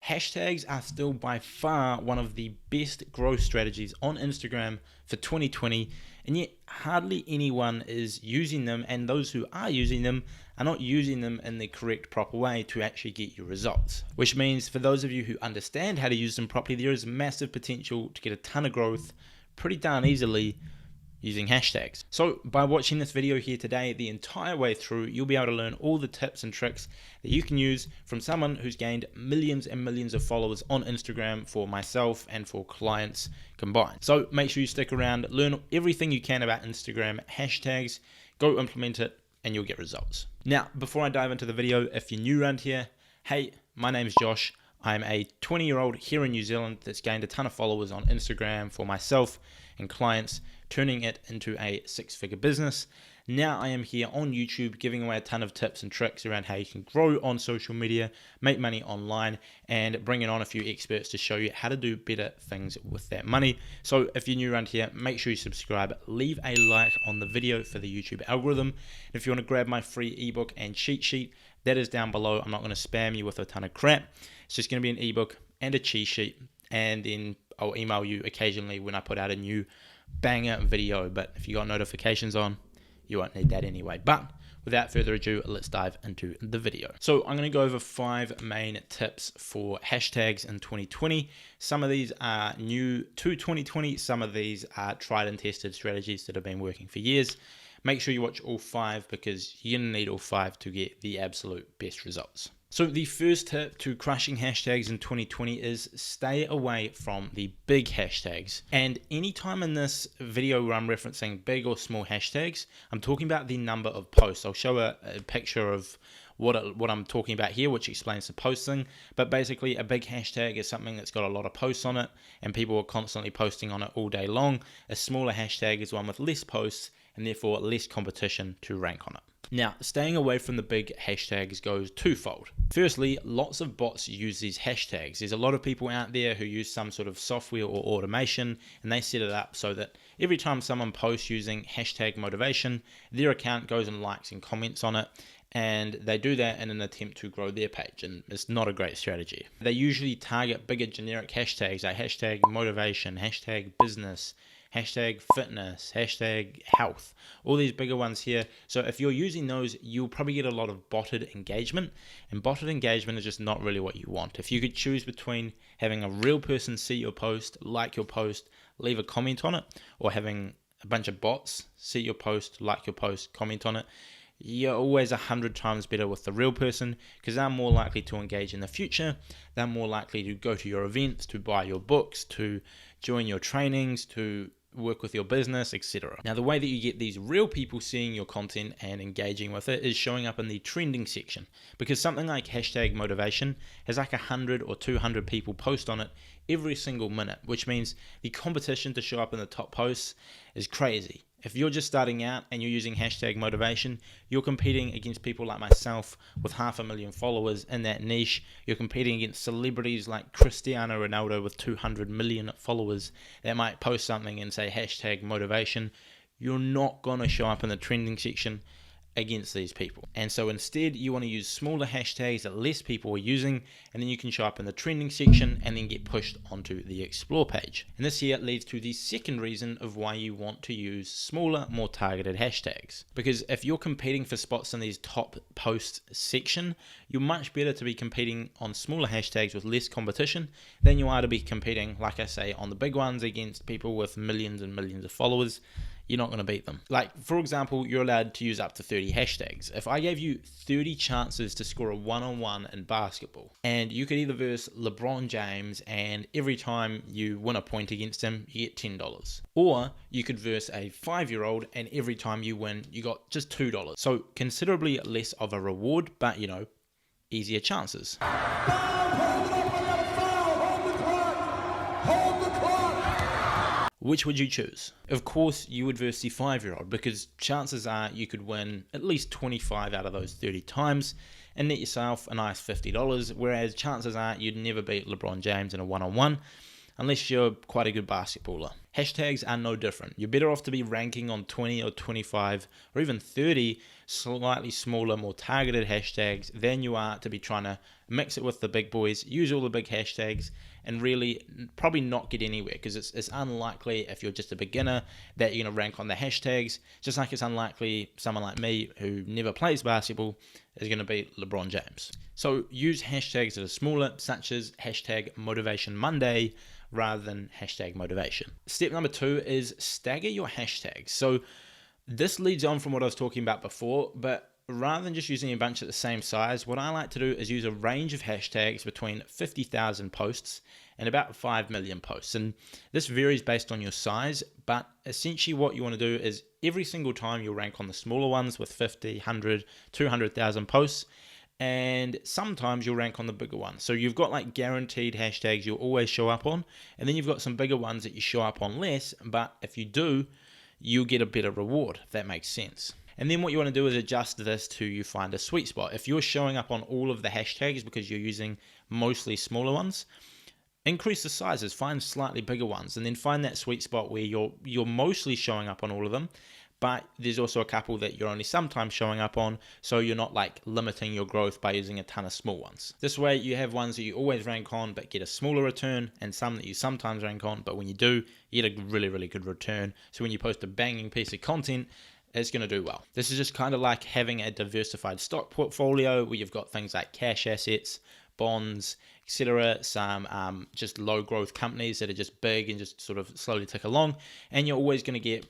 hashtags are still by far one of the best growth strategies on Instagram for 2020, and yet hardly anyone is using them, and those who are using them are not using them in the correct, proper way to actually get you results. Which means for those of you who understand how to use them properly, there is massive potential to get a ton of growth pretty darn easily using hashtags. So by watching this video here today the entire way through, you'll be able to learn all the tips and tricks that you can use from someone who's gained millions and millions of followers on Instagram for myself and for clients combined. So make sure you stick around, learn everything you can about Instagram hashtags, go implement it, and you'll get results. Now, before I dive into the video, if you're new around here, hey, my name is Josh. I'm a 20-year-old here in New Zealand that's gained a ton of followers on Instagram for myself and clients, turning it into a six-figure business. Now I am here on YouTube giving away a ton of tips and tricks around how you can grow on social media, make money online, and bringing on a few experts to show you how to do better things with that money. So if you're new around here, make sure you subscribe, leave a like on the video for the YouTube algorithm. If you want to grab my free ebook and cheat sheet, that is down below. I'm not going to spam you with a ton of crap. It's just going to be an ebook and a cheat sheet, and then I'll email you occasionally when I put out a new banger video. But if you got notifications on, you won't need that anyway. But without further ado, let's dive into the video. So I'm going to go over 5 main tips for hashtags in 2020. Some of these are new to 2020. Some of these are tried and tested strategies that have been working for years. Make sure you watch all 5 because you're going to need all 5 to get the absolute best results. So the first tip to crushing hashtags in 2020 is stay away from the big hashtags. And anytime in this video where I'm referencing big or small hashtags, I'm talking about the number of posts. I'll show a picture of what I'm talking about here, which explains the posting. But basically a big hashtag is something that's got a lot of posts on it and people are constantly posting on it all day long. A smaller hashtag is one with less posts and therefore less competition to rank on it. Now, staying away from the big hashtags goes twofold. Firstly, lots of bots use these hashtags. There's a lot of people out there who use some sort of software or automation, and they set it up so that every time someone posts using hashtag motivation, their account goes and likes and comments on it, and they do that in an attempt to grow their page, and it's not a great strategy. They usually target bigger generic hashtags like hashtag motivation, hashtag business, hashtag fitness, hashtag health, all these bigger ones here. So if you're using those, you'll probably get a lot of botted engagement, and botted engagement is just not really what you want. If you could choose between having a real person see your post, like your post, leave a comment on it, or having a bunch of bots see your post, like your post, comment on it, you're always 100 times better with the real person because they're more likely to engage in the future. They're more likely to go to your events, to buy your books, to join your trainings, to work with your business, etc. Now, the way that you get these real people seeing your content and engaging with it is showing up in the trending section, because something like hashtag motivation has like 100 or 200 people post on it every single minute, which means the competition to show up in the top posts is crazy. If you're just starting out and you're using hashtag motivation, you're competing against people like myself with 500,000 followers in that niche. You're competing against celebrities like Cristiano Ronaldo with 200 million followers that might post something and say hashtag motivation. You're not going to show up in the trending section against these people. And so instead you want to use smaller hashtags that less people are using, and then you can show up in the trending section and then get pushed onto the explore page. And this here leads to the second reason of why you want to use smaller, more targeted hashtags. Because if you're competing for spots in these top posts section, you're much better to be competing on smaller hashtags with less competition than you are to be competing, like I say, on the big ones against people with millions and millions of followers. You're not going to beat them. Like, for example, you're allowed to use up to 30 hashtags. If I gave you 30 chances to score a one-on-one in basketball, and you could either verse LeBron James, and every time you win a point against him, you get $10. Or you could verse a 5-year-old, and every time you win, you got just $2. So considerably less of a reward, but, you know, easier chances. Which would you choose? Of course, you would verse the 5-year-old, because chances are you could win at least 25 out of those 30 times and net yourself a nice $50, whereas chances are you'd never beat LeBron James in a one-on-one. unless you're quite a good basketballer. Hashtags are no different. You're better off to be ranking on 20 or 25 or even 30 slightly smaller, more targeted hashtags than you are to be trying to mix it with the big boys, use all the big hashtags, and really probably not get anywhere, because it's unlikely, if you're just a beginner, that you're going to rank on the hashtags, just like it's unlikely someone like me who never plays basketball is going to beat LeBron James. So use hashtags that are smaller, such as hashtag Motivation Monday rather than hashtag motivation. Step number 2 is stagger your hashtags. So this leads on from what I was talking about before, but rather than just using a bunch at the same size, what I like to do is use a range of hashtags between 50,000 posts and about 5 million posts. And this varies based on your size, but essentially what you want to do is every single time you'll rank on the smaller ones with 50, 100, 200,000 posts, and sometimes you'll rank on the bigger ones. So you've got like guaranteed hashtags you'll always show up on, and then you've got some bigger ones that you show up on less, but if you do, you'll get a better reward, if that makes sense. And then what you want to do is adjust this to you find a sweet spot. If you're showing up on all of the hashtags because you're using mostly smaller ones, increase the sizes, find slightly bigger ones, and then find that sweet spot where you're mostly showing up on all of them, but there's also a couple that you're only sometimes showing up on, so you're not like limiting your growth by using a ton of small ones. This way you have ones that you always rank on but get a smaller return, and some that you sometimes rank on, but when you do, you get a really, really good return. So when you post a banging piece of content, it's going to do well. This is just kind of like having a diversified stock portfolio where you've got things like cash assets, bonds, etc., some just low growth companies that are just big and just sort of slowly tick along, and you're always going to get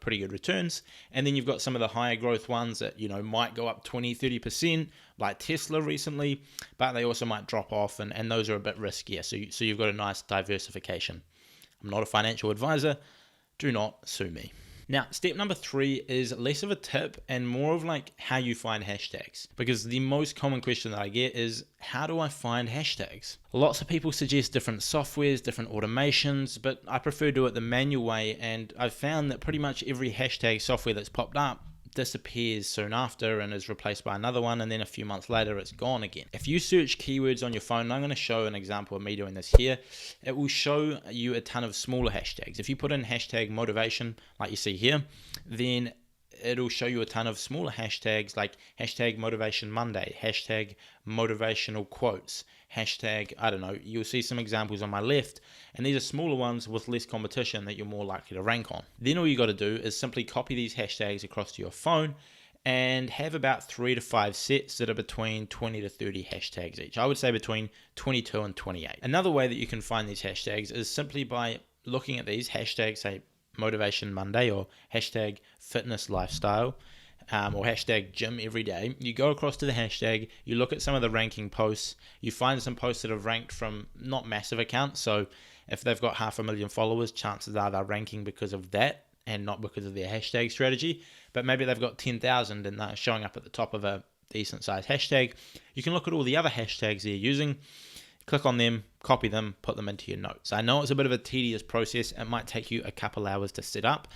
pretty good returns. And then you've got some of the higher growth ones that might go up 20-30%, like Tesla recently, but they also might drop off, and those are a bit riskier. So you've got a nice diversification. I'm not a financial advisor, do not sue me. Now, step number 3 is less of a tip and more of like how you find hashtags, because the most common question that I get is, how do I find hashtags? Lots of people suggest different softwares, different automations, but I prefer to do it the manual way, and I've found that pretty much every hashtag software that's popped up disappears soon after and is replaced by another one, and then a few months later it's gone again. If you search keywords on your phone, and I'm going to show an example of me doing this here, it will show you a ton of smaller hashtags. If you put in hashtag motivation like you see here, then it'll show you a ton of smaller hashtags like hashtag motivation Monday, hashtag motivational quotes, hashtag, I don't know, you'll see some examples on my left, and these are smaller ones with less competition that you're more likely to rank on. Then all you got to do is simply copy these hashtags across to your phone and have about 3 to 5 sets that are between 20 to 30 hashtags each. I would say between 22 and 28. Another way that you can find these hashtags is simply by looking at these hashtags, say motivation Monday or hashtag fitness lifestyle, or hashtag gym every day. You go across to the hashtag, you look at some of the ranking posts, you find some posts that have ranked from not massive accounts. So if they've got 500,000 followers, chances are they're ranking because of that and not because of their hashtag strategy. But maybe they've got 10,000 and they're showing up at the top of a decent sized hashtag. You can look at all the other hashtags they're using, click on them, copy them, put them into your notes. I know it's a bit of a tedious process. It might take you a couple hours to set up,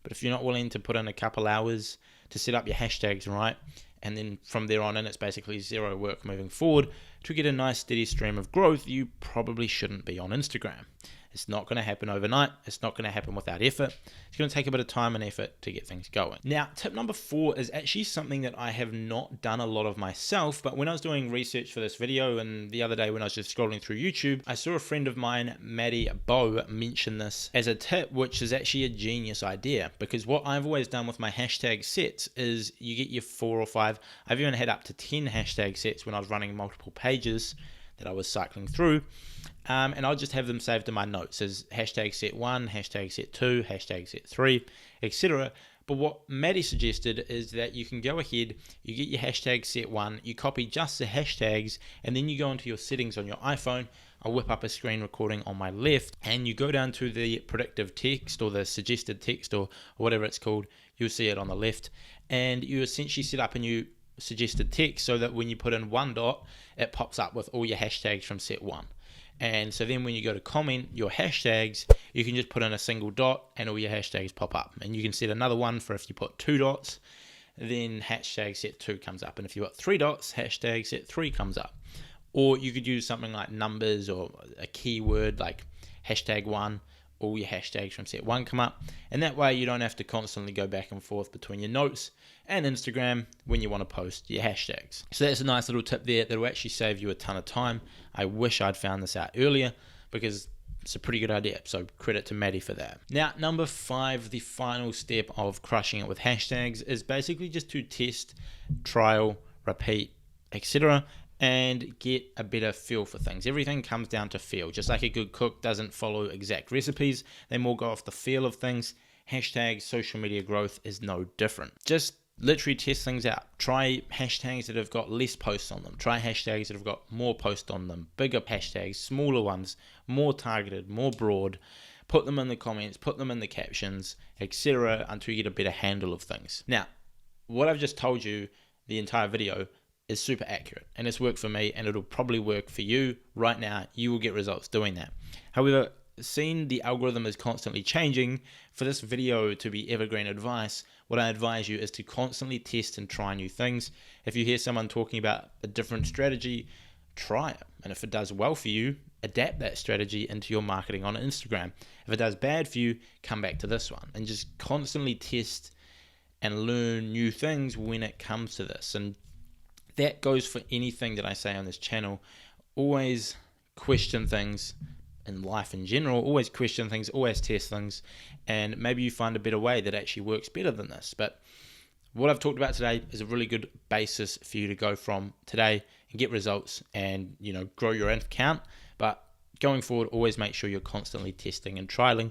but if you're not willing to put in a couple hours to set up your hashtags right, and then from there on in it's basically zero work moving forward, to get a nice steady stream of growth, you probably shouldn't be on Instagram. It's not going to happen overnight. It's not going to happen without effort. It's going to take a bit of time and effort to get things going. Now, tip number 4 is actually something that I have not done a lot of myself, but when I was doing research for this video and the other day when I was just scrolling through YouTube, I saw a friend of mine, Maddie Bow, mention this as a tip, which is actually a genius idea, because what I've always done with my hashtag sets is you get your 4 or 5, I've even had up to 10 hashtag sets when I was running multiple pages that I was cycling through, and I'll just have them saved in my notes as hashtag set 1, hashtag set 2, hashtag set 3, etc. But what Maddie suggested is that you can go ahead, you get your hashtag set 1, you copy just the hashtags, and then you go into your settings on your iPhone. I'll whip up a screen recording on my left, and you go down to the predictive text or the suggested text or whatever it's called. You'll see it on the left, and you essentially set up a new suggested text so that when you put in 1 dot, it pops up with all your hashtags from set 1. And so then when you go to comment your hashtags, you can just put in a single dot and all your hashtags pop up. And you can set another one for if you put 2 dots, then hashtag set 2 comes up. And if you put 3 dots, hashtag set 3 comes up. Or you could use something like numbers or a keyword like #1. All your hashtags from set 1 come up, and that way you don't have to constantly go back and forth between your notes and Instagram when you want to post your hashtags. So that's a nice little tip there that will actually save you a ton of time. I wish I'd found this out earlier because it's a pretty good idea, so credit to Maddie for that. Now, number 5, the final step of crushing it with hashtags is basically just to test, trial, repeat, etc., and get a better feel for things. Everything comes down to feel. Just like a good cook doesn't follow exact recipes, they more go off the feel of things. Hashtags, social media growth is no different. Just literally test things out. Try hashtags that have got less posts on them. Try hashtags that have got more posts on them. Bigger hashtags, smaller ones, more targeted, more broad. Put them in the comments, put them in the captions, etc. until you get a better handle of things. Now, what I've just told you, the entire video, is super accurate, and it's worked for me, and it'll probably work for you right now. You will get results doing that. However, seeing the algorithm is constantly changing, for this video to be evergreen advice, what I advise you is to constantly test and try new things. If you hear someone talking about a different strategy, try it, and if it does well for you, adapt that strategy into your marketing on Instagram. If it does bad for you, come back to this one, and just constantly test and learn new things when it comes to this. And that goes for anything that I say on this channel. Always question things in life in general. Always question things, always test things, and maybe you find a better way that actually works better than this. But what I've talked about today is a really good basis for you to go from today and get results and, grow your account. But going forward, always make sure you're constantly testing and trialing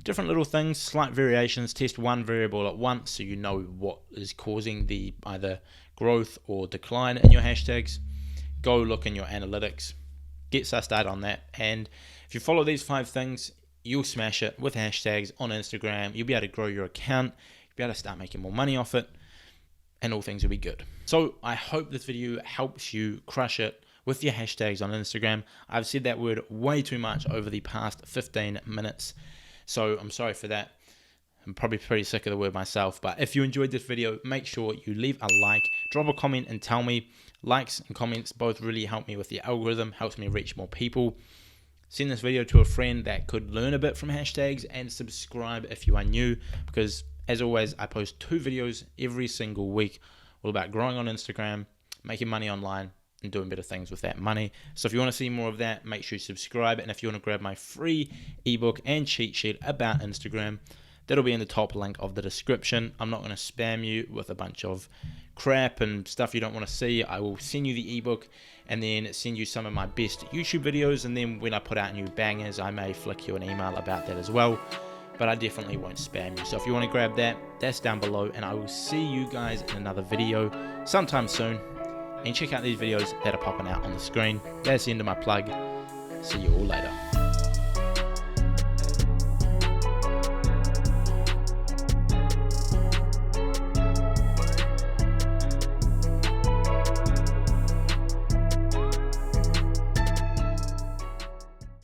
different little things, slight variations. Test one variable at once so you know what is causing the either growth or decline in your hashtags. Go look in your analytics, get started on that, and if you follow these 5 things, you'll smash it with hashtags on Instagram. You'll be able to grow your account, you'll be able to start making more money off it, and all things will be good. So I hope this video helps you crush it with your hashtags on Instagram. I've said that word way too much over the past 15 minutes, so I'm sorry for that. I'm probably pretty sick of the word myself, but if you enjoyed this video, make sure you leave a like, drop a comment and tell me. Likes and comments both really help me with the algorithm, helps me reach more people. Send this video to a friend that could learn a bit from hashtags, and subscribe if you are new, because as always, I post 2 videos every single week all about growing on Instagram, making money online, and doing better things with that money. So if you want to see more of that, make sure you subscribe. And if you want to grab my free ebook and cheat sheet about Instagram, that'll be in the top link of the description. I'm not going to spam you with a bunch of crap and stuff you don't want to see. I will send you the ebook and then send you some of my best YouTube videos, and then when I put out new bangers, I may flick you an email about that as well, but I definitely won't spam you. So if you want to grab that, that's down below, and I will see you guys in another video sometime soon. And check out these videos that are popping out on the screen. That's the end of my plug. See you all later.